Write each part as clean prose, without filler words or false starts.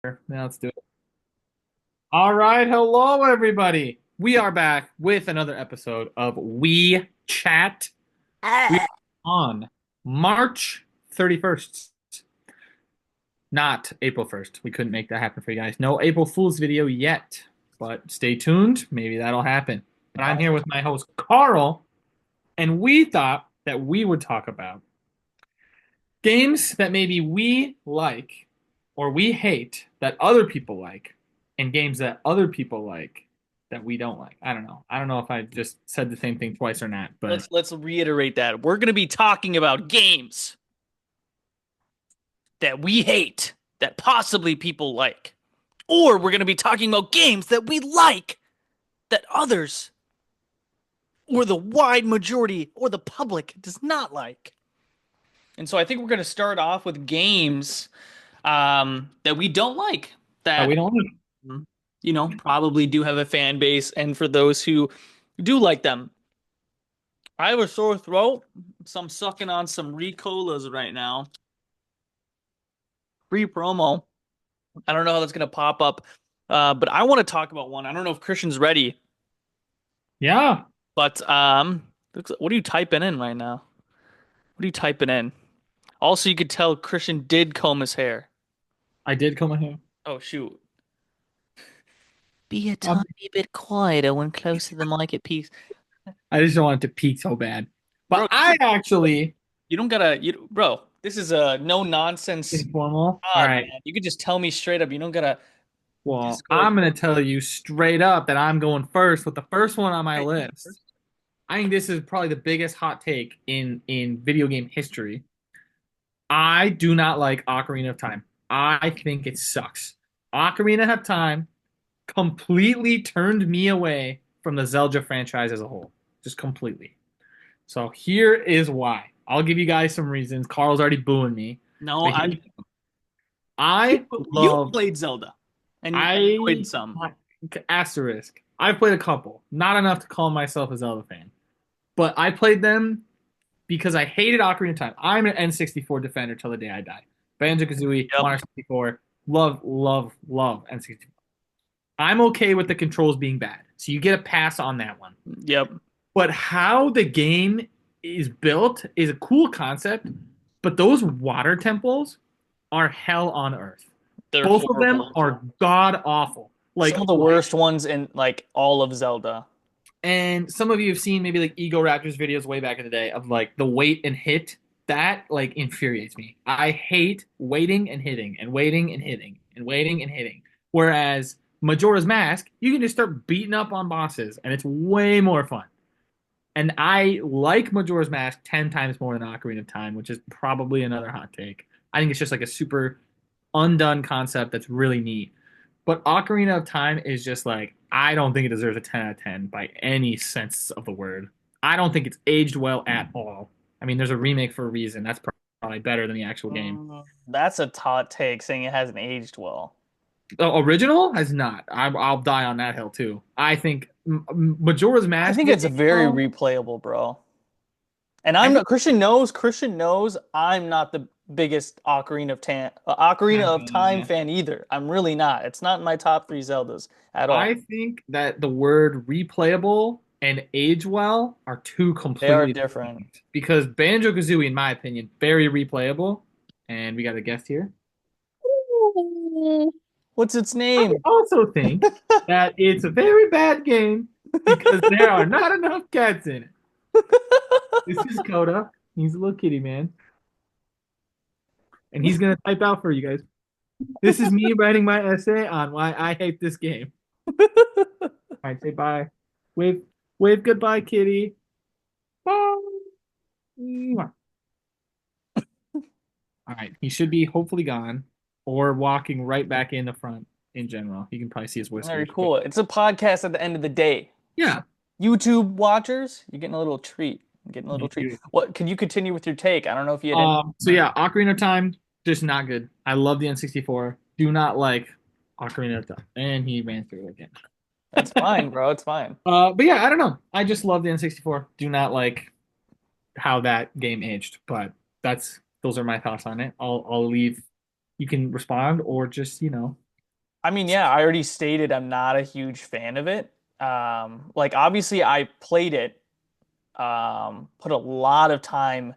Now let's do it. All right, hello everybody. We are back with another episode of We Chat. We are on March 31st, not April 1st. We couldn't make that happen for you guys. No April Fool's video yet, but stay tuned. Maybe that'll happen. But I'm here with my host Carl, and we thought that we would talk about games that maybe we like or we hate that other people like, and games that other people like that we don't like. I don't know. I don't know if I just said the same thing twice or not, but Let's reiterate that. We're going to be talking about games that we hate that possibly people like. Or we're going to be talking about games that we like that others or the wide majority or the public does not like. And so I think we're going to start off with games that we don't like that we that don't like. probably do have a fan base, and for those who do like them. I have a sore throat, so I'm sucking on some Ricolas right now. Free promo. I don't know how that's gonna pop up, but I want to talk about one. I don't know if Christian's ready, Yeah, but what are you typing in right now? What are you typing in? Also, you could tell Christian did comb his hair. I did come here. Oh shoot! Be a Um, tiny bit quieter when close to the mic at peace, I just don't want it to peak so bad. But bro. I actually You don't gotta, bro. This is a no nonsense informal. All pod, right. man. You could just tell me straight up. You don't gotta Well, discourse. I'm gonna tell you straight up that I'm going first with the first one on my Okay, you go list. first. I think this is probably the biggest hot take in video game history. I do not like Ocarina of Time. I think it sucks. Ocarina of Time completely turned me away from the Zelda franchise as a whole. Just completely. So here is why. I'll give you guys some reasons. Carl's already booing me. No, But I'm. I You love played Zelda, and you I enjoyed some. asterisk. I've played a couple. Not enough to call myself a Zelda fan. But I played them because I hated Ocarina of Time. I'm an N64 defender till the day I die. Banjo-Kazooie, Yep. Mario 64, love, love, love N64. I'm okay with the controls being bad. So you get a pass on that one. Yep. But how the game is built is a cool concept, but those water temples are hell on earth. They're Both of them horrible. are god awful. Some Like, of the worst ones in like all of Zelda. and some of you have seen maybe like Ego Raptors videos way back in the day of like the wait and hit. That like infuriates me. I hate waiting and hitting and waiting and hitting and waiting and hitting. Whereas Majora's Mask, you can just start beating up on bosses and it's way more fun. And I like Majora's Mask 10 times more than Ocarina of Time, which is probably another hot take. I think it's just like a super undone concept that's really neat. But Ocarina of Time is just like, I don't think it deserves a 10 out of 10 by any sense of the word. I don't think it's aged well at all. I mean, there's a remake for a reason. That's probably better than the actual game. That's a hot take saying it hasn't aged well. The original has not. I'll die on that hill too. I think Majora's I Mask think did it's age very well. replayable, bro. And I I'm think not, Christian knows I'm not the biggest Ocarina of Time fan either. I'm really not. It's not in my top three Zeldas at I all. think that the word replayable and age well are two They are completely different different. things. Because Banjo-Kazooie, in my opinion, very replayable. And we got a guest here. Ooh. What's its I name? also think that it's a very bad game because there are not enough cats in it. This is Coda. He's a little kitty man. And he's going to type out for you guys. This is me writing my essay on why I hate this game. All right, say bye. Wave, wave goodbye, kitty. Bye. Mwah. All right, he should be hopefully gone or walking right back in the front in general. You can probably see his Very whiskers. But cool. It's a podcast at the end of the day. yeah. YouTube watchers, you're getting a little treat. You're getting a little treat. What, can you continue with your take? I don't know if you had any. So yeah, Ocarina of Time, just not good. I love the N64. Do not like Ocarina of Time. And he ran through it again. That's fine, bro. It's fine. But yeah, I don't know. I just love the N64. Do not like how that game aged. But those are my thoughts on it. I'll leave. You can respond or just I mean, yeah, I already stated I'm not a huge fan of it. Like obviously I played it, put a lot of time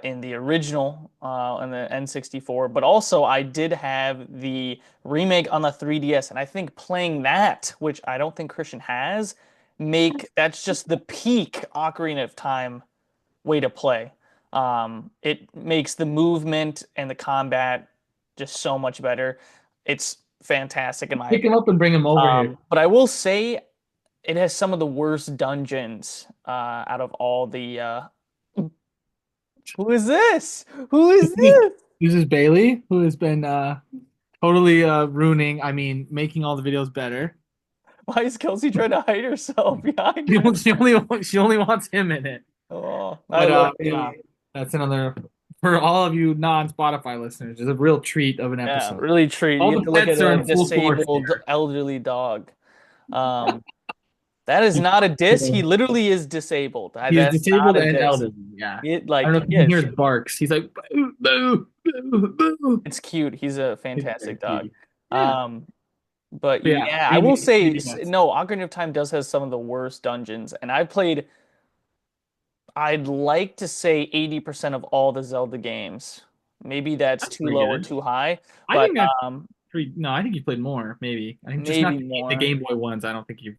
in the original in the N64, but also I did have the remake on the 3DS, and I think playing that, which I don't think Christian has, make that's just the peak Ocarina of Time way to play. It makes the movement and the combat just so much better. It's fantastic in my Pick him opinion. up and bring him over here. But I will say it has some of the worst dungeons out of all the. Who is this? Who is This this? this is Bailey, who has been totally ruining, I mean, making all the videos better. Why is Kelsey trying to hide herself behind She me? only, she only she only wants him in it. Oh, I But love yeah, Bailey. that's another for all of you non-Spotify listeners. It's a real treat of an Yeah, episode. really treat. You All get the to look at pets are a in full force disabled here. elderly dog. Um, that is not a diss. He literally is disabled. He is That's not disabled a and diss. elderly. Yeah. It I don't like know if you can hear yes, his barks. He's like boo, boo, boo, boo. it's cute. He's a He's very fantastic dog. cute. Yeah. Um, but But yeah, yeah, I will 80, say 80 nuts. no. Ocarina of Time does have some of the worst dungeons, and I played. I'd like to say 80% of all the Zelda games. Maybe that's That's too pretty low or good. too high, I but think that's pretty. No, I think you played more. Maybe. I think just not maybe the more. Game Boy ones. I don't think you've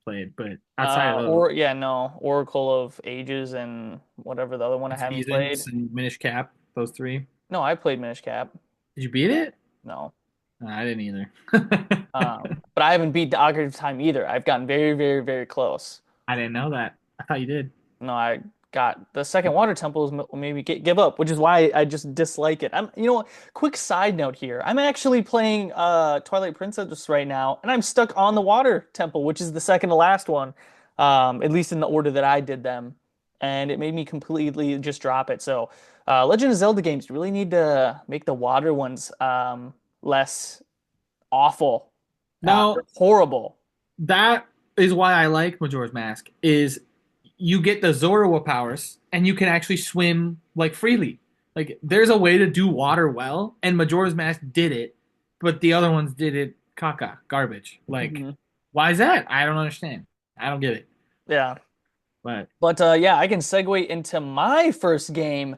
played, but outside of those, Or yeah, no, Oracle of Ages and whatever the other one I haven't played. Seasons and Minish Cap, those three. No, I played Minish Cap. Did you beat it? No. No, I didn't either. But I haven't beat the Ocarina of Time either. I've gotten very, very, very close. I didn't know that. I thought you did. No, I got the second water temple is maybe give up, which is why I just dislike it. Quick side note here. I'm actually playing Twilight Princess right now, and I'm stuck on the water temple, which is the second to last one. At least in the order that I did them. And it made me completely just drop it. So, Legend of Zelda games really need to make the water ones less awful. They're Now, horrible. that is why I like Majora's Mask is you get the Zorua powers and you can actually swim like freely. Like there's a way to do water well, and Majora's Mask did it, but the other ones did it caca, garbage. Like, Mhm. why is that? I don't understand. I don't get it. Yeah. But But yeah, I can segue into my first game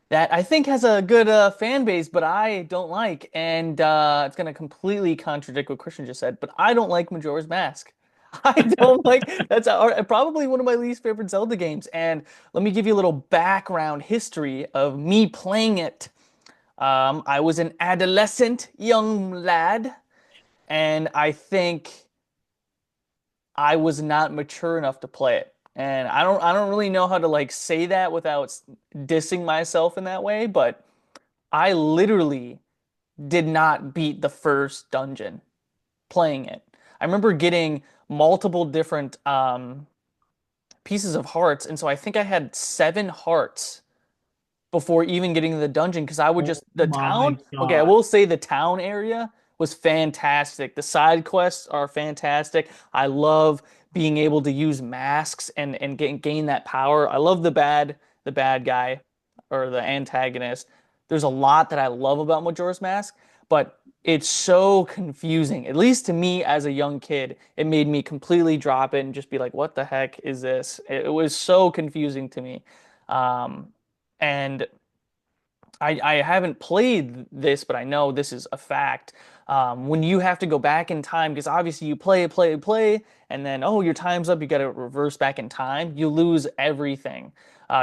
that I think has a good fan base, but I don't like. And it's going to completely contradict what Christian just said, but I don't like Majora's Mask. I don't like that's probably one of my least favorite Zelda games. And let me give you a little background history of me playing it. I was an adolescent young lad, and I think I was not mature enough to play it. And I don't really know how to like say that without dissing myself in that way, but I literally did not beat the first dungeon playing it. I remember getting multiple different pieces of hearts, and so I think I had 7 hearts before even getting to the dungeon because I would oh just the my town. Okay, I god. will say the town area was fantastic. The side quests are fantastic. I love being able to use masks and gain that power. I love the bad guy or the antagonist. There's a lot that I love about Majora's Mask, but it's so confusing. At least to me as a young kid, it made me completely drop it and just be like, "What the heck is this?" It was so confusing to me. Um, and I haven't played this, but I know this is a fact. When you have to go back in time, because obviously you play, and then, oh, your time's up, you got to reverse back in time, you lose everything.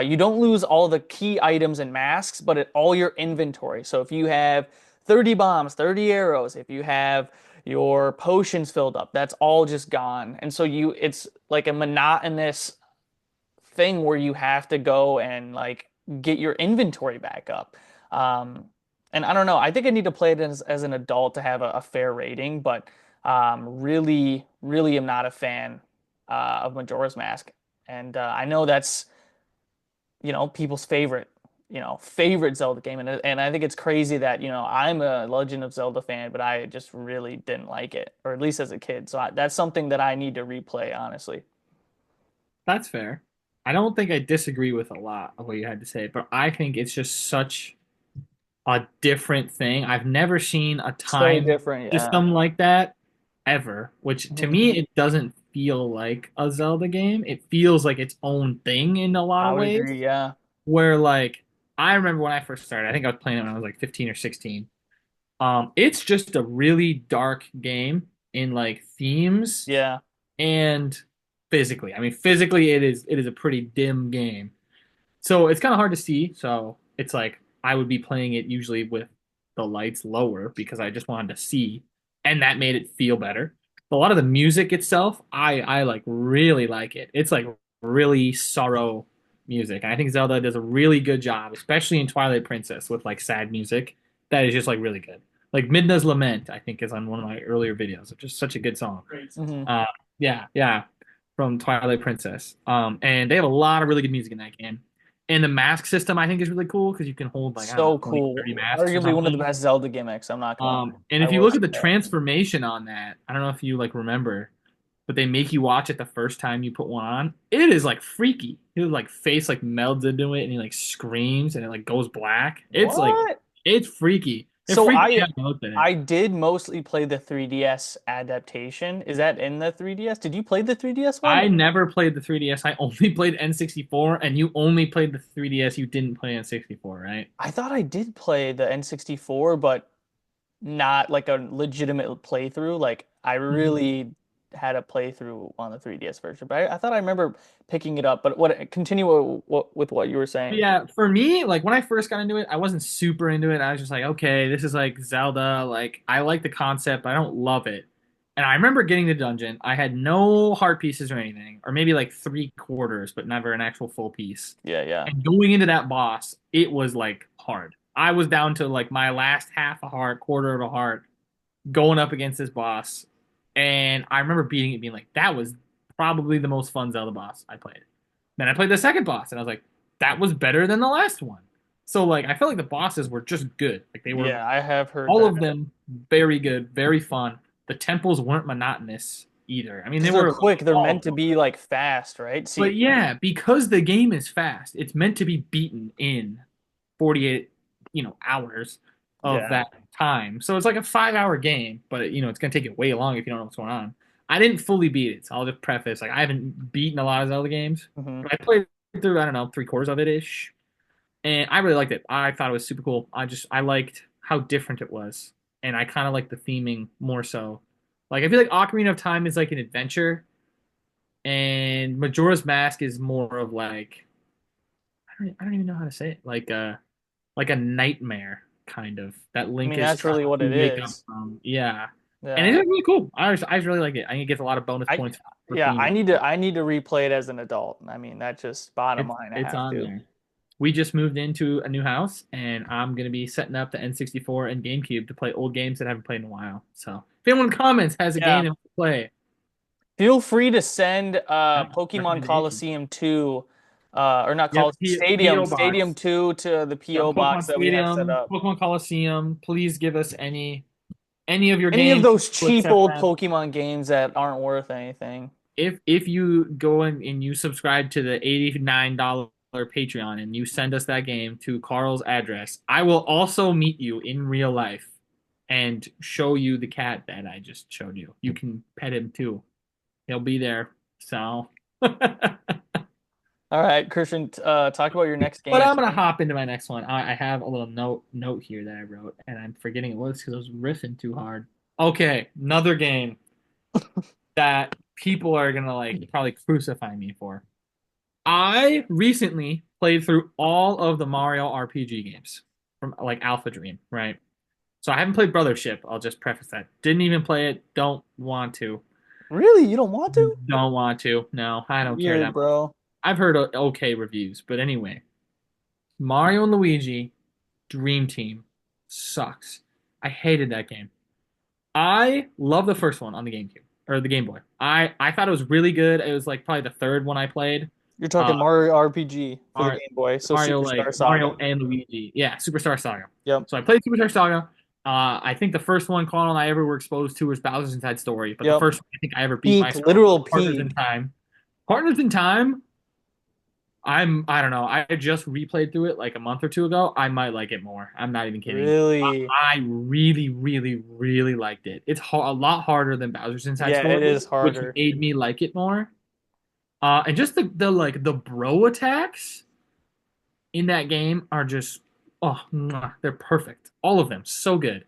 You don't lose all the key items and masks, but all your inventory. So if you have 30 bombs, 30 arrows, if you have your potions filled up, that's all just gone. And so it's like a monotonous thing where you have to go and like get your inventory back up. Um, and I don't know. I think I need to play it as an adult to have a fair rating, but really, really am not a fan of Majora's Mask. And I know that's, people's favorite Zelda game. And I think it's crazy that, I'm a Legend of Zelda fan, but I just really didn't like it, or at least as a kid. So that's something that I need to replay, honestly. That's fair. I don't think I disagree with a lot of what you had to say, but I think it's just such a different thing. I've never seen a So time different, yeah. system like that ever, which to Mhm. me it doesn't feel like a Zelda game. It feels like its own thing in a lot I of would ways. agree, yeah. Where like I remember when I first started, I think I was playing it when I was like 15 or 16. It's just a really dark game in like themes Yeah. and physically. I mean, physically it is a pretty dim game. So it's kind of hard to see. So it's like I would be playing it usually with the lights lower because I just wanted to see, and that made it feel better. A lot of the music itself, I like really like it. It's like really sorrow music, and I think Zelda does a really good job, especially in Twilight Princess with like sad music. That is just like really good. Like Midna's Lament, I think is on one of my earlier videos. It's just such a good song. Hmm. Uh, yeah, yeah, from Twilight Princess. And they have a lot of really good music in that game. And the mask system I think is really cool because you can hold like I don't know So 20, 30 cool. masks or Arguably one of the something. best Zelda gimmicks. I'm not gonna lie. And I if you will look say at the that. transformation on that, I don't know if you like remember, but they make you watch it the first time you put one on. It is like freaky. His like face like melds into it and he like screams and it like goes black. What? It's freaky. It So freaked me I out when I looked at it. I did mostly play the 3DS adaptation. Is that in the 3DS? Did you play the 3DS one? I never played the 3DS. I only played N64, and you only played the 3DS. You didn't play N64, right? I thought I did play the N64, but not like a legitimate playthrough. Like I Mhm. really had a playthrough on the 3DS version, but I thought I remember picking it up. But what continue with what you were But saying? yeah, for me, like when I first got into it, I wasn't super into it. I was just like, okay, this is like Zelda. Like I like the concept, but I don't love it. And I remember getting the dungeon. I had no heart pieces or anything, or maybe like three quarters, but never an actual full piece. Yeah, yeah. And going into that boss, it was like hard. I was down to like my last half a heart, quarter of a heart, going up against this boss. And I remember beating it, being like, that was probably the most fun Zelda boss I played. Then I played the second boss, and I was like, that was better than the last one. So like, I felt like the bosses were just good. Like they were Yeah, I have heard all that. of them very good, very fun. The temples weren't monotonous either. I mean, they Because they're were like, quick, they're oh, meant to be like fast, right? but See, yeah, because the game is fast, it's meant to be beaten in 48, hours of yeah. that time. So it's like a 5 hour game, but it's gonna take you way long if you don't know what's going on. I didn't fully beat it, so I'll just preface like I haven't beaten a lot of Zelda games, Hmm. but I played through I don't know three quarters of it ish, and I really liked it. I thought it was super cool. I liked how different it was, and I kind of like the theming more so. Like I feel like Ocarina of Time is like an adventure, and Majora's Mask is more of like I don't even know how to say it. Like a nightmare kind of that I Link mean, is that's trying really what to it wake up is. from. Yeah, and Yeah. it's really cool. I just really like it. I think it gets a lot of bonus I points for yeah, theming. I need to replay it as an adult. I mean, that's just bottom It's line. I it's have on to. there. We just moved into a new house, and I'm gonna be setting up the N64 and GameCube to play old games that I haven't played in a while. So if anyone in the comments has a game Yeah. they want to play, Feel free to send yeah, Pokemon recommendations. Coliseum 2 or not Yep, Coliseum Stadium PO Stadium box. 2 to the Yep, PO box Pokemon that we have set Stadium, up. Pokemon Coliseum. Please give us any of your Any of games. those We'll cheap accept old them. Pokemon games that aren't worth anything. If you go in and you subscribe to the $89 Patreon and you send us that game to Carl's address, I will also meet you in real life and show you the cat that I just showed you. You can pet him too. He'll be there. So, but All right, Christian, talk about your next game. I'm gonna hop into my next one. I have a little note here that I wrote, and I'm forgetting it was because I was riffing too hard. Okay, another game that people are gonna like probably crucify me for. I recently played through all of the Mario RPG games from like Alpha Dream, right? So I haven't played Brothership. I'll just preface that. Didn't even play it. Don't want to. Really? You don't want to? Don't want to. No, I don't care Weird, that much. bro. I've heard okay reviews, but anyway, Mario and Luigi Dream Team sucks. I hated that game. I love the first one on the GameCube or the Game Boy. I thought it was really good. It was like probably the third one I played. You're Uh, talking Mario RPG for the Mar- Game Boy, so Mario like Superstar Saga. Mario and Luigi. Yeah, Superstar Saga. Yep. So I played Superstar Saga. I think the first one Colin and I ever were exposed to was Bowser's Inside Story, but the Yep. first one I think I ever beat Peak, myself was literal Partners in peak. Time. Partners in Time, I don't know. I just replayed through it like a month or two ago. I might like it more. I'm not even kidding. Really? I really, really, really liked it. It's a lot harder than Bowser's Inside Yeah, it Story, is which harder. made me like it more. And just the like the bro attacks in that game are just they're perfect. All of them, so good.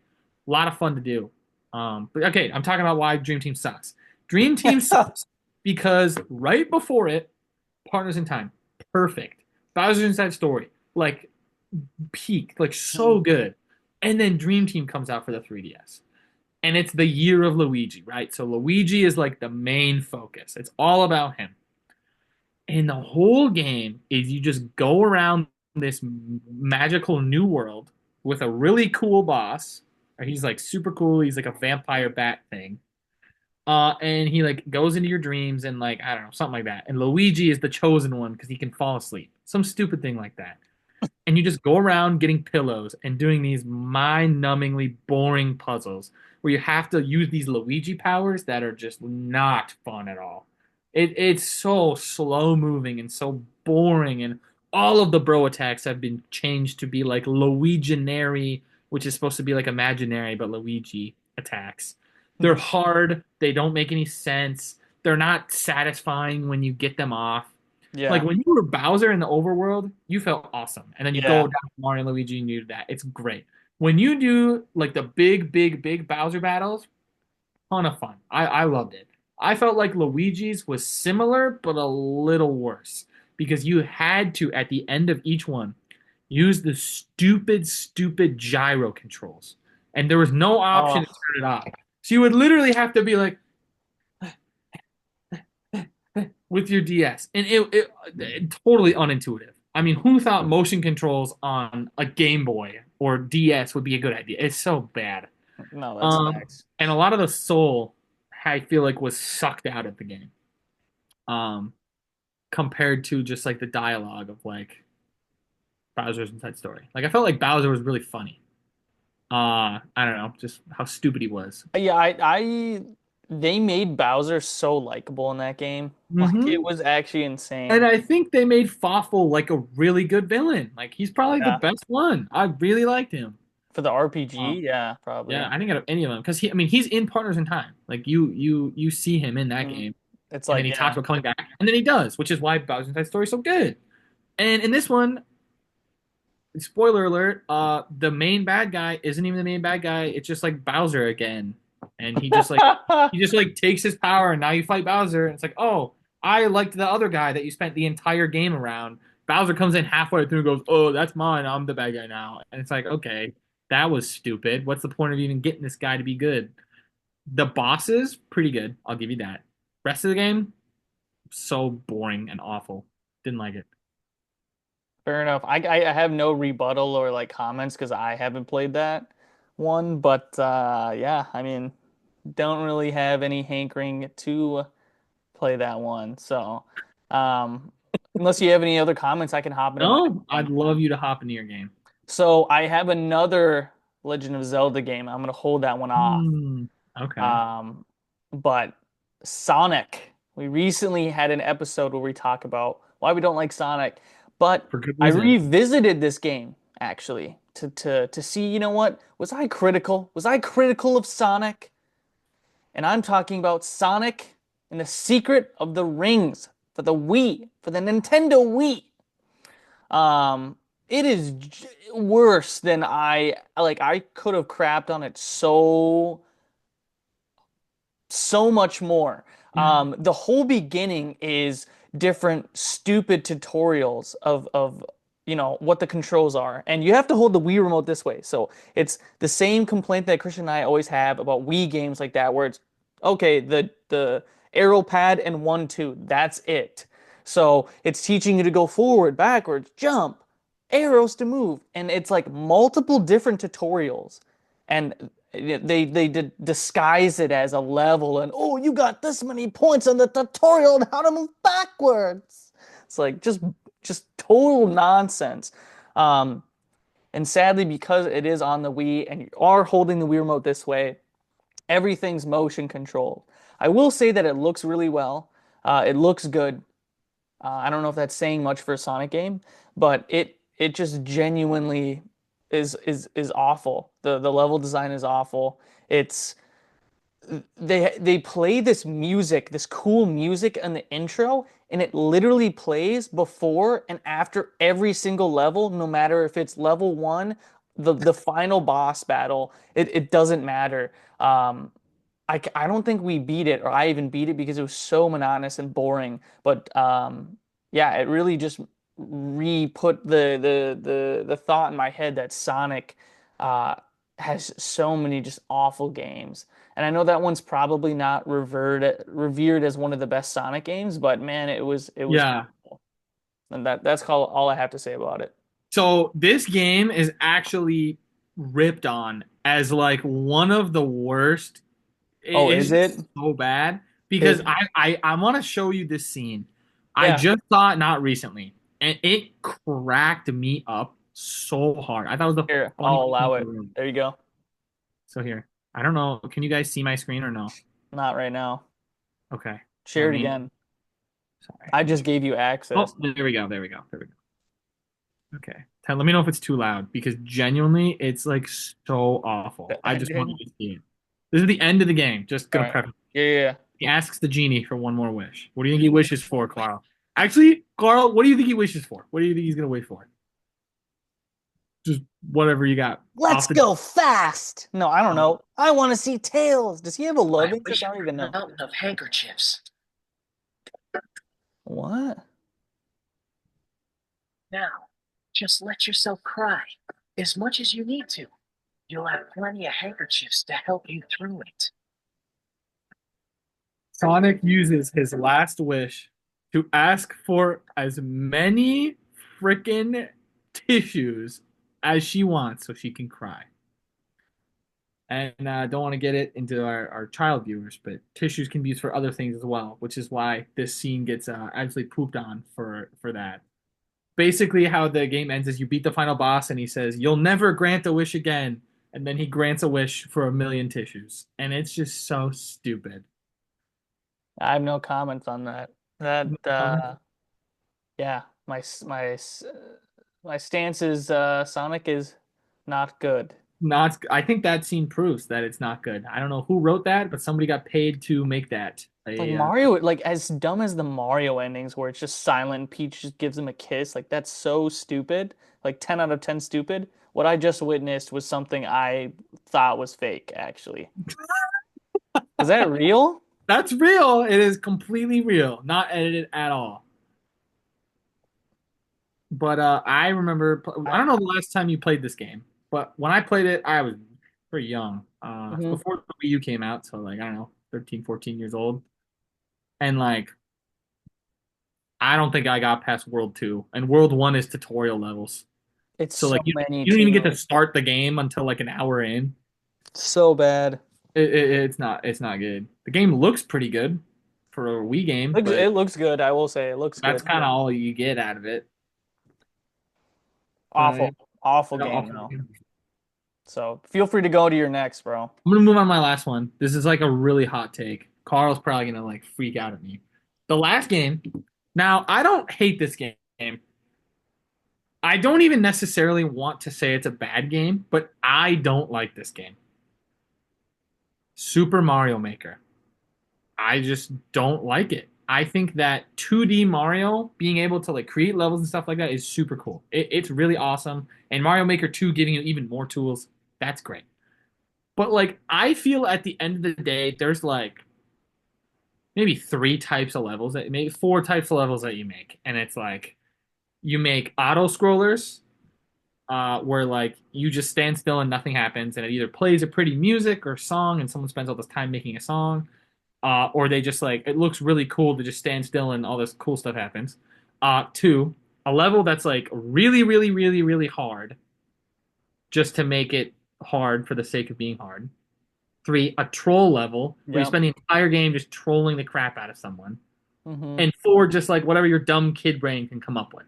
A lot of fun to do. But okay, I'm talking about why Dream Team sucks. Dream Team sucks because right before it, Partners in Time, perfect. Bowser's Inside Story, like peak, like so good. And then Dream Team comes out for the 3DS. And it's the year of Luigi, right? So Luigi is like the main focus. It's all about him. And the whole game is you just go around this magical new world with a really cool boss. Or he's like super cool. He's like a vampire bat thing. And he like goes into your dreams and like I don't know something like that. And Luigi is the chosen one because he can fall asleep. Some stupid thing like that. And you just go around getting pillows and doing these mind-numbingly boring puzzles where you have to use these Luigi powers that are just not fun at all. It's so slow moving and so boring, and all of the bro attacks have been changed to be like Luiginary, which is supposed to be like imaginary, but Luigi attacks. They're hard, they don't make any sense, they're not satisfying when you get them off. Like Yeah. when you were Bowser in the overworld, you felt awesome. And then you go Yeah. down to Mario and Luigi and you do that. It's great. When you do like the big, big, big Bowser battles, ton of fun. I loved it. I felt like Luigi's was similar, but a little worse because you had to, at the end of each one, use the stupid, stupid gyro controls. And there was no option Oh, to turn it off. So you would literally have to be like, with your DS, and it totally unintuitive. I mean, who thought motion controls on a Game Boy or DS would be a good idea? It's so bad. no, that's facts. And a lot of the soul I feel like was sucked out of the game. Um, Compared to just like the dialogue of like Bowser's Inside Story. Like I felt like Bowser was really funny. I don't know, just how stupid he was. Yeah, they made Bowser so likable in that game. Like it Hmm. was actually And insane. I think they made Fawful like a really good villain. Like he's probably the Yeah. best one. I really liked him. For the Um, RPG, yeah, yeah, probably. I think out of any of them, because I mean, he's in Partners in Time. Like you see him in that Mm. game, It's and then like, he talks yeah. about coming back, and then he does, which is why Bowser's Inside Story is so good. And in this one, spoiler alert, the main bad guy isn't even the main bad guy. It's just like Bowser again, and he just like takes his power, and now you fight Bowser. And it's like, oh, I liked the other guy that you spent the entire game around. Bowser comes in halfway through and goes, oh, that's mine. I'm the bad guy now. And it's like, okay, that was stupid. What's the point of even getting this guy to be good? The bosses, pretty good. I'll give you that. Rest of the game, so boring and awful. Didn't like it. Fair enough. I have no rebuttal or like comments because I haven't played that one, but yeah, I mean, don't really have any hankering to play that one. So, um, unless you have any other comments, I can hop into my next No, I'd one. love you to hop into your game. So I have another Legend of Zelda game. I'm gonna hold that one off. Hmm. Okay. Um, but Sonic, we recently had an episode where we talk about why we don't like Sonic, but For good I reason. revisited this game actually to see, you know what? Was I critical? Was I critical of Sonic? And I'm talking about Sonic and the Secret of the Rings for the Wii, for the Nintendo Wii. Um, it is worse than I like. I could have crapped on it so much more. The whole beginning is different stupid tutorials of what the controls are, and you have to hold the Wii remote this way. So it's the same complaint that Christian and I always have about Wii games like that, where it's okay, the arrow pad and 1, 2, that's it. So it's teaching you to go forward, backwards, jump, arrows to move, and it's like multiple different tutorials, and they did disguise it as a level, and oh, you got this many points on the tutorial on how to move backwards. It's like just total nonsense. Um, and sadly, because it is on the Wii and you are holding the Wii remote this way, everything's motion controlled. I will say that it looks really well. It looks good. I don't know if that's saying much for a Sonic game, but it just genuinely is awful. The level design is awful. It's they play this music, this cool music in the intro, and it literally plays before and after every single level, no matter if it's level one, the final boss battle. It doesn't matter. I don't think we beat it, or I even beat it because it was so monotonous and boring. But yeah, it really just re-put the thought in my head that Sonic uh, has so many just awful games. And I know that one's probably not revered as one of the best Sonic games, but man, it was Yeah. terrible. And that's all I have to say about it. So this game is actually ripped on as like one of the worst. Oh, It's is it? just so bad because It I want to show you this scene. I yeah. just saw it not recently, and it cracked me up so hard. I thought it was the Here, I'll funniest thing allow in it. the room. There you go. So here, I don't know. Can you guys see my screen or no? Not right now. Okay, Share let it me. again. Sorry, I let me. just gave you Oh, access. there we go. There we go. There we go. Okay. Let me know if it's too loud because genuinely it's like so awful. I just want Dang. you to see it. This is the end of the game. Just All gonna right. prep. Yeah, yeah, yeah. He asks the genie for one more wish. What do you think he wishes for, Carl? Actually, Carl, what do you think he wishes for? What do you think he's gonna wish for? Just whatever you got Let's off the. go fast. No, I don't know. I want to see Tails. Does he have a love I interest? wish I for don't even a know. mountain of handkerchiefs. What? Now, just let yourself cry as much as you need to. You'll have plenty of handkerchiefs to help you through it. Sonic uses his last wish to ask for as many freaking tissues as she wants so she can cry. And I don't want to get it into our child viewers, but tissues can be used for other things as well, which is why this scene gets absolutely pooped on for that. Basically, how the game ends is you beat the final boss, and he says, "You'll never grant a wish again," and then he grants a wish for a million tissues, and it's just so stupid. I have no comments on that. That Um, yeah, my stance is Sonic is not good. Not, I think that scene proves that it's not good. I don't know who wrote that, but somebody got paid to make that. Like A Mario, like as dumb as the Mario endings where it's just silent, Peach just gives him a kiss. Like that's so stupid. Like 10 out of 10 stupid. What I just witnessed was something I thought was fake, actually. Was that real? That's real. It is completely real, not edited at all. But I remember, I I, don't know the last time you played this game, but when I played it, I was pretty young. It's mhm. before the Wii U came out, so like, I don't know, 13, 14 years old. And like, I don't think I got past World 2. And World 1 is tutorial levels. It's So so like, many you don't even get to too. start the game until like an hour in. So bad. It's not good. The game looks pretty good for a Wii game, but It looks good. I will say it looks that's good. kind of all you get out of it. But Awful, awful yeah, game though. So feel free to go to your next, bro. I'm gonna move on to my last one. This is like a really hot take. Carl's probably gonna like freak out at me. The last game. Now, I don't hate this game. I don't even necessarily want to say it's a bad game, but I don't like this game. Super Mario Maker. I just don't like it. I think that 2D Mario being able to like create levels and stuff like that is super cool. It's really awesome. And Mario Maker 2 giving you even more tools, that's great. But like I feel at the end of the day, there's like maybe three types of levels that maybe four types of levels that you make. And it's like you make auto scrollers, where like you just stand still and nothing happens, and it either plays a pretty music or song, and someone spends all this time making a song, or they just like it looks really cool to just stand still and all this cool stuff happens. Two, a level that's like really, really, really, really hard, just to make it hard for the sake of being hard. Three, a troll level where you Yep. spend the entire game just trolling the crap out of someone. Hmm. And four, just like whatever your dumb kid brain can come up with,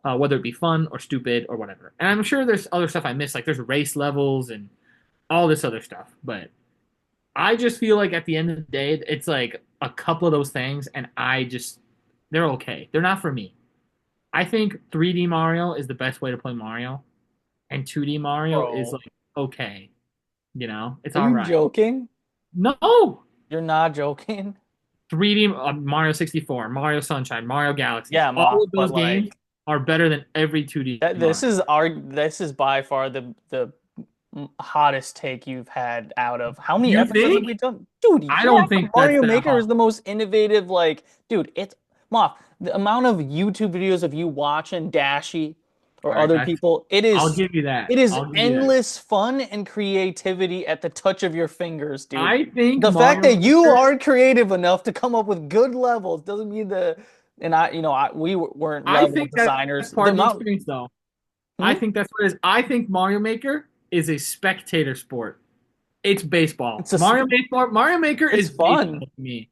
whether it be fun or stupid or whatever. And I'm sure there's other stuff I missed, like there's race levels and all this other stuff. But I just feel like at the end of the day, it's like a couple of those things, and they're okay. They're not for me. I think 3D Mario is the best way to play Mario, and 2D Mario is Bro, like okay. It's are all you right. joking? No, You're not joking? 3D Mario 64, Mario Sunshine, Mario Galaxy. Yeah, All Moth, of but those games like are better than every 2D that Mario. this is by far the hottest take you've had out of how many You episodes have think? we done? Dude, I yeah, don't think that's Mario that Maker is hot. the most innovative, like, dude, it's Moth, the amount of YouTube videos of you watching Dashi All or right, other people, I'll give you that. it is I'll give you that. endless fun and creativity at the touch of your fingers, dude. I think The fact Mario that you Maker. are creative enough to come up with good levels doesn't mean and we weren't I level think that's designers. part The of the amount, experience, though. I hmm? think that's what it is. I think Mario Maker is a spectator sport. It's baseball. Mario Maker It's is baseball fun. to me,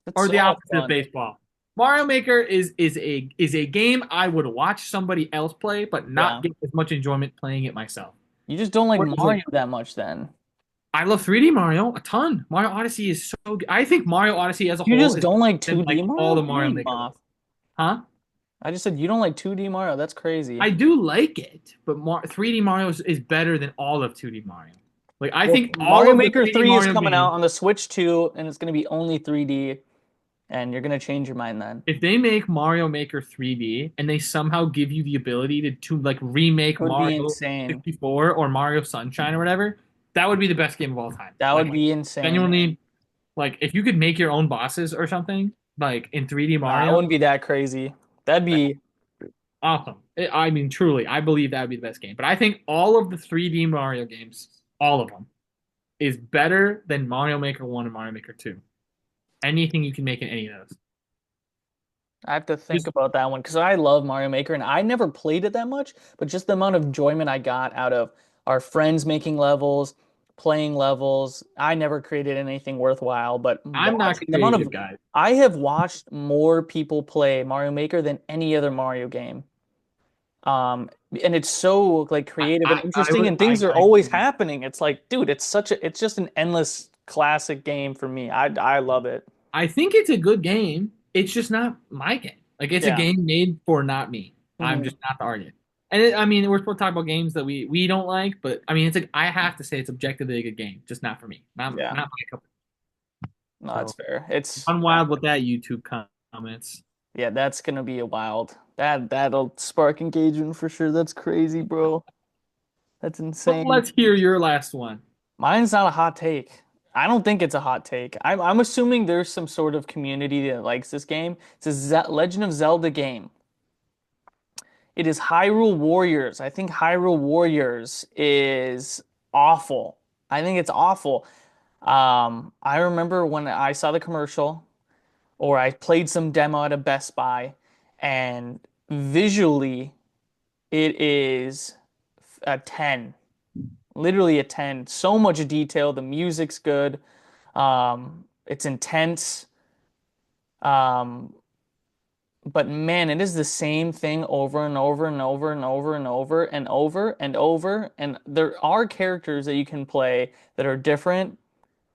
It's or so the much opposite of fun. baseball. Mario Maker is a game I would watch somebody else play, but not Yeah. get as much enjoyment playing it myself. You just don't like Whereas, like, Mario that much then. I love 3D Mario a ton. Mario Odyssey is so good. I think Mario Odyssey as a You whole just is don't like than 2D like all Mario? the What do you Mario mean, Maker Moth? levels. Huh? I just said you don't like 2D Mario. That's crazy. I do like it, but 3D Mario is better than all of 2D Mario. Like I Well, think all Mario of the Maker 3D 3 is Mario coming out games, on the Switch 2, and it's going to be only 3D, and you're going to change your mind then. if they make Mario Maker 3D and they somehow give you the ability to like remake Would be Mario insane. 64 or Mario Sunshine or whatever, that would be the best game of all time. That Like would be insane. genuinely, like if you could make your own bosses or something like in 3D Nah, it Mario, wouldn't be that crazy. That'd be awesome. I mean, truly, I believe that would be the best game. But I think all of the 3D Mario games, all of them, is better than Mario Maker 1 and Mario Maker 2. Anything you can make in any of those. I have to think Just about that one because I love Mario Maker and I never played it that much, but just the amount of enjoyment I got out of our friends making levels, playing levels. I never created anything worthwhile, but I'm not watching the amount creative, of guys. I have watched more people play Mario Maker than any other Mario game. And it's so like creative and I interesting would and things are I always happening. It's like, dude, it's just an endless classic game for me. I love it. I think it's a good game. It's just not my game. Like it's a Yeah. game made for not me. I'm Mhm. just not the artist. And I mean, we're supposed to talk about games that we don't like, but I mean, it's like I have to say it's objectively a good game, just not for me. Not Yeah. my cup. No, that's So fair. It's run wild with that YouTube comments. yeah, that's gonna be a wild. That'll spark engagement for sure. That's crazy, bro. That's But insane. let's hear your last one. Mine's not a hot take. I don't think it's a hot take. I'm assuming there's some sort of community that likes this game. It's a Legend of Zelda game. It is Hyrule Warriors. I think Hyrule Warriors is awful. I think it's awful. I remember when I saw the commercial or I played some demo at a Best Buy, and visually it is a 10, literally a 10. So much detail. The music's good. It's intense. Um, but man, it is the same thing over and over and over and over and over and over and over. And there are characters that you can play that are different,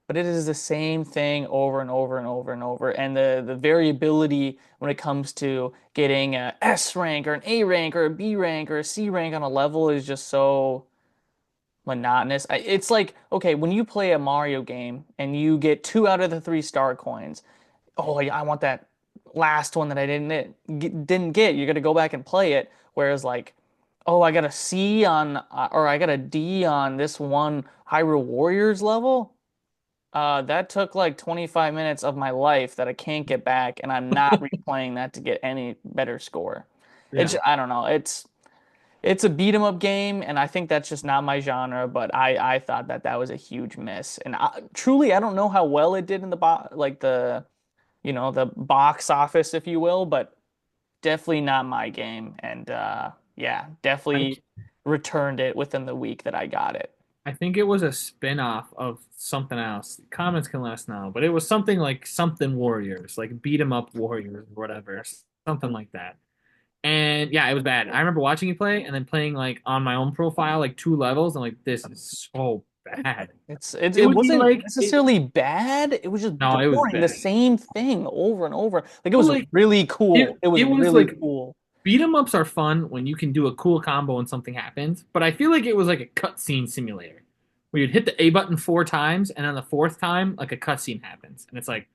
but it is the same thing over and over and over and over. And the variability when it comes to getting a S rank or an A rank or a B rank or a C rank on a level is just so monotonous. It's like, okay, when you play a Mario game and you get 2 out of the 3 star coins, oh, yeah, I want that last one that I didn't get. You got to go back and play it. Whereas like, oh, I got a C on or I got a D on this one Hyrule Warriors level. That took like 25 minutes of my life that I can't get back, and I'm not replaying that to get any better score. Yeah. I don't know. It's a beat 'em up game, and I think that's just not my genre. But I thought that that was a huge miss, and truly I don't know how well it did in the the box office, if you will, but definitely not my game. And yeah, I definitely returned it within the week that I got it. I think it was a spin-off of something else. Comments can let us know, but it was something like something Warriors, like beat 'em up Warriors or whatever, something like that. And yeah, it was bad. I remember watching you play and then playing like on my own profile, like 2 levels. I'm like, this is so bad. It It would be wasn't like it. necessarily bad. It was just No, it was boring. The bad. same thing over and over. Like it But was like really cool. It was it was really like cool. beat 'em ups are fun when you can do a cool combo and something happens. But I feel like it was like a cutscene simulator where you'd hit the A button 4 times, and on the fourth time, like a cutscene happens, and it's like,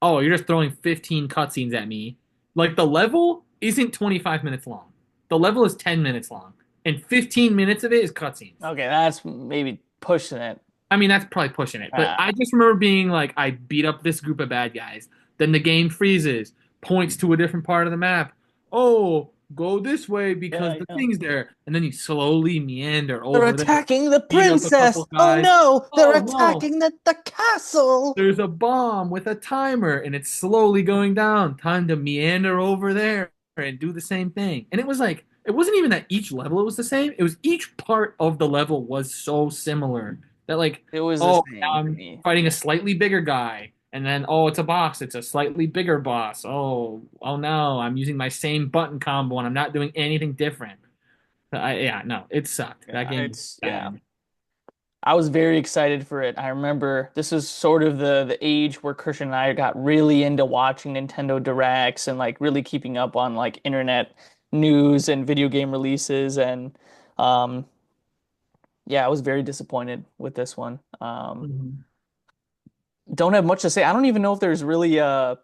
oh, you're just throwing 15 cutscenes at me. Like the level isn't 25 minutes long. The level is 10 minutes long, and 15 minutes of it is cutscenes. Okay, that's maybe pushing it. I mean, that's probably pushing it, but I Ah, just remember being like, I beat up this group of bad guys. Then the game freezes, points to a different part of the map. Oh, go this way because yeah, the yeah. thing's there. And then you slowly meander They're over there, attacking the beat up a princess. couple Oh guys. no, they're Oh no, attacking the castle. there's a bomb with a timer and it's slowly going down. Time to meander over there and do the same thing. And it was like, it wasn't even that each level was the same. It was each part of the level was so similar that like, It was the oh, now same for I'm me. fighting a slightly bigger guy. And then, oh, it's a boss. It's a slightly bigger boss. Oh no, I'm using my same button combo and I'm not doing anything different. Yeah, no, it sucked. That Yeah, game was it's yeah. bad. I was very excited for it. I remember this was sort of the age where Christian and I got really into watching Nintendo Directs and like really keeping up on like internet news and video game releases and um yeah, I was very disappointed with this one. Mhm. Don't have much to say. I don't even know if there's really a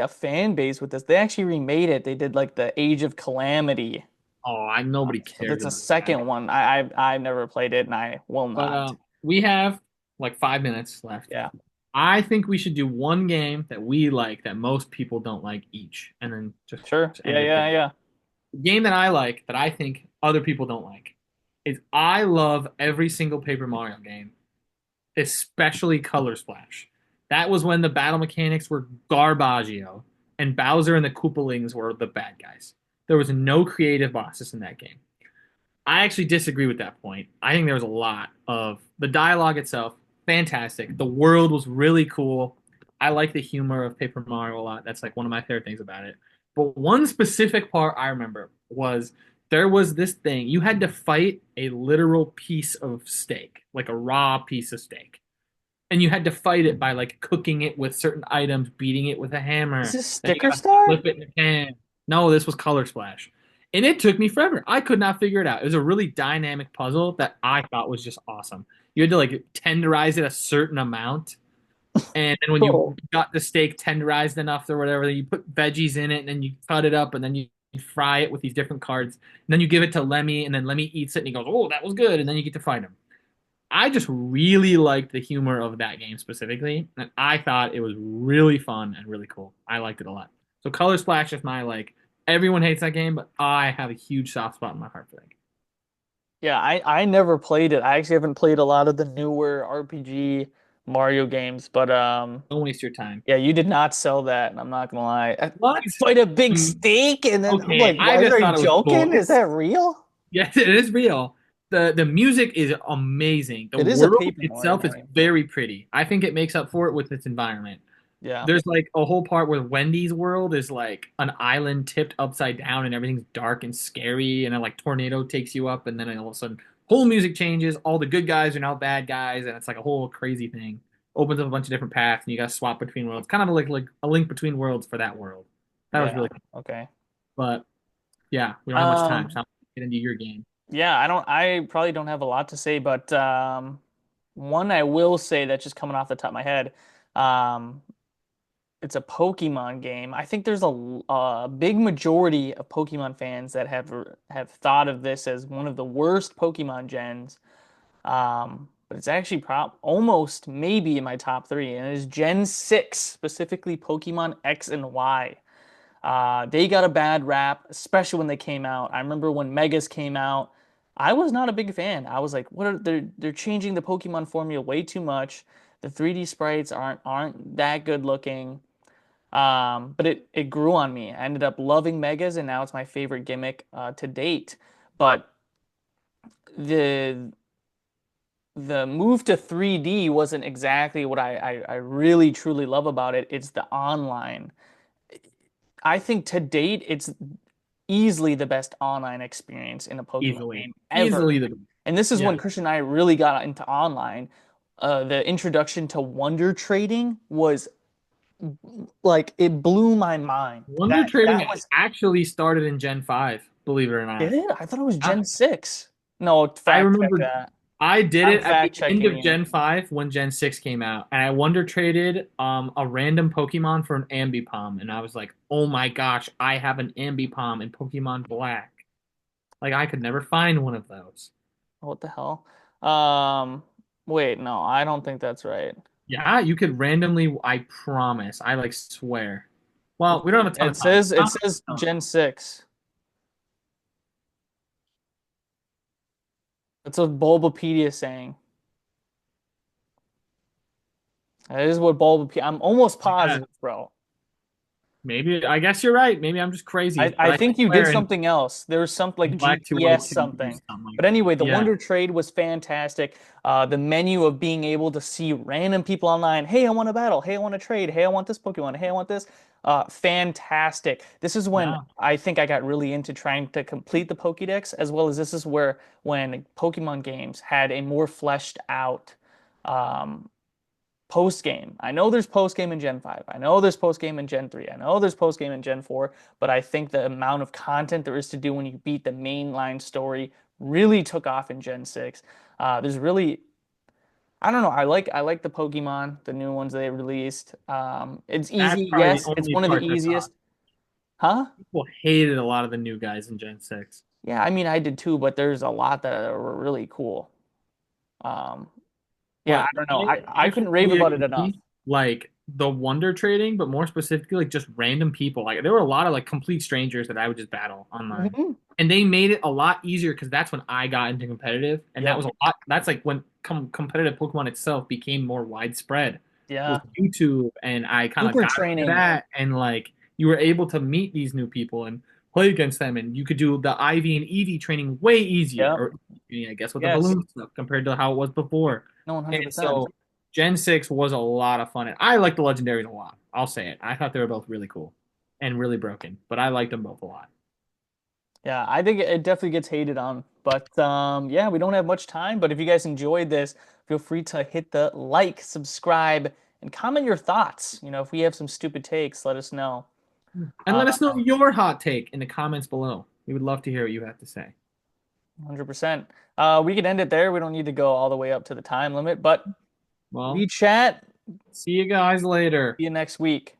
fan base with this. They actually remade it. They did like the Age of Calamity. Nobody So cares that's a about that. second one. I've never played it and I will But not. we have like 5 minutes left. Yeah. I think we should do one game that we like that most people don't like each, and then just Sure. end Yeah, it yeah, there. yeah. The game that I like that I think other people don't like is I love every single Paper Mario game, especially Color Splash. That was when the battle mechanics were garbaggio, and Bowser and the Koopalings were the bad guys. There was no creative bosses in that game. I actually disagree with that point. I think there was a lot of the dialogue itself, fantastic. The world was really cool. I like the humor of Paper Mario a lot. That's like one of my favorite things about it. But one specific part I remember was there was this thing. You had to fight a literal piece of steak, like a raw piece of steak. And you had to fight it by like cooking it with certain items, beating it with a Is hammer. this Then you Sticker got to Star? flip it in a can. No, this was Color Splash. And it took me forever. I could not figure it out. It was a really dynamic puzzle that I thought was just awesome. You had to like tenderize it a certain amount. And then when you Cool. got the steak tenderized enough or whatever, then you put veggies in it and then you cut it up and then you fry it with these different cards. And then you give it to Lemmy and then Lemmy eats it and he goes, "Oh, that was good." And then you get to fight him. I just really liked the humor of that game specifically, and I thought it was really fun and really cool. I liked it a lot. So Color Splash is my like. Everyone hates that game, but I have a huge soft spot in my heart for that game. Yeah, I never played it. I actually haven't played a lot of the newer RPG Mario games, but Don't waste your time. yeah, you did not sell that, and I'm not gonna lie. What? You fight a big Mm, steak, and then I'm Okay, like, I what, just are you thought it was cool. joking? Is It's that real? yes, it is real. The music is amazing. The It is a world Paper Mario itself is game. very pretty. I think it makes up for it with its environment. Yeah, There's like a whole part where Wendy's world is like an island tipped upside down and everything's dark and scary and a like tornado takes you up and then all of a sudden whole music changes. All the good guys are now bad guys and it's like a whole crazy thing. Opens up a bunch of different paths and you gotta swap between worlds. Kind of like a link between worlds for that world. That was yeah, really cool. okay. But yeah, we don't have much time, so Um, I'm gonna get into your game. yeah, I probably don't have a lot to say, but one I will say that's just coming off the top of my head. Um, it's a Pokemon game. I think there's a big majority of Pokemon fans that have thought of this as one of the worst Pokemon gens. But it's actually almost maybe in my top three, and it is Gen 6, specifically Pokemon X and Y. They got a bad rap, especially when they came out. I remember when Megas came out, I was not a big fan. I was like, what are they're changing the Pokemon formula way too much. The 3D sprites aren't that good looking. But it grew on me. I ended up loving Megas, and now it's my favorite gimmick to date. But the the move to 3D wasn't exactly what I really truly love about it. It's the online. I think to date, it's easily the best online experience in a Pokemon Easily. game Easily ever. the And this is Yeah. when Christian and I really got into online. The introduction to Wonder Trading was like it blew my mind. Wonder That Trading was actually started in Gen 5, believe it or did not. it? I thought it was Yeah. Gen 6. No, I fact check remember that. I did I'm it at the fact end checking of you. Gen 5 when Gen 6 came out, and I Wonder Traded a random Pokemon for an Ambipom, and I was like, oh my gosh, I have an Ambipom in Pokemon Black. Like I could never find one of those. What the hell? Um, Wait, no, I don't think that's right. Yeah, you could randomly, I promise, I like swear. Well, we don't have a ton It of time. says it says Gen 6. That's what Bulbapedia is saying. That is what Bulbapedia. I'm almost Yeah, positive, bro. maybe I guess you're right. Maybe I'm just crazy, but I I think you did swear in something else. There was some like Black GPS 202 or something. something like But that. anyway, the Yeah. Wonder Trade was fantastic. The menu of being able to see random people online. Hey, I want to battle. Hey, I want to trade. Hey, I want this Pokemon. Hey, I want this. Fantastic. This is when Yeah. I think I got really into trying to complete the Pokédex, as well as this is where when Pokemon games had a more fleshed out um, post game. I know there's post game in Gen 5. I know there's post game in Gen 3. I know there's post game in Gen 4, but I think the amount of content there is to do when you beat the mainline story really took off in Gen 6. There's really I don't know. I like the Pokemon, the new ones they released. It's That's easy. probably the Yes, it's only one of the part that sucks. easiest. Huh? People hated a lot of the new guys in Gen 6. Yeah, I mean I did too, but there's a lot that were really cool. Um, yeah, I But don't know. I I couldn't rave fully about it enough. agree. Like the Wonder Trading, but more specifically, like just random people. Like there were a lot of like complete strangers that I would just battle online, Mhm. and they made it a lot easier because that's when I got into competitive, and that Yep. was a lot. That's like when competitive Pokemon itself became more widespread. Was Yeah. YouTube, and I kind of Super got into training. that, and like you were able to meet these new people and play against them, and you could do the IV and EV training way easier, Yep. or I guess with the Yes. balloon stuff compared to how it was before. No, And 100%. so Gen 6 was a lot of fun. And I like the legendaries a lot. I'll say it. I thought they were both really cool and really broken, but I liked them both a lot. Yeah, I think it definitely gets hated on. But yeah, we don't have much time. But if you guys enjoyed this, feel free to hit the like, subscribe, and comment your thoughts. If we have some stupid takes, let us know. And Uh, let us know your hot take in the comments below. We would love to hear what you have to say. 100%. We could end it there. We don't need to go all the way up to the time limit, but we Well, chat. see you guys later. See you next week.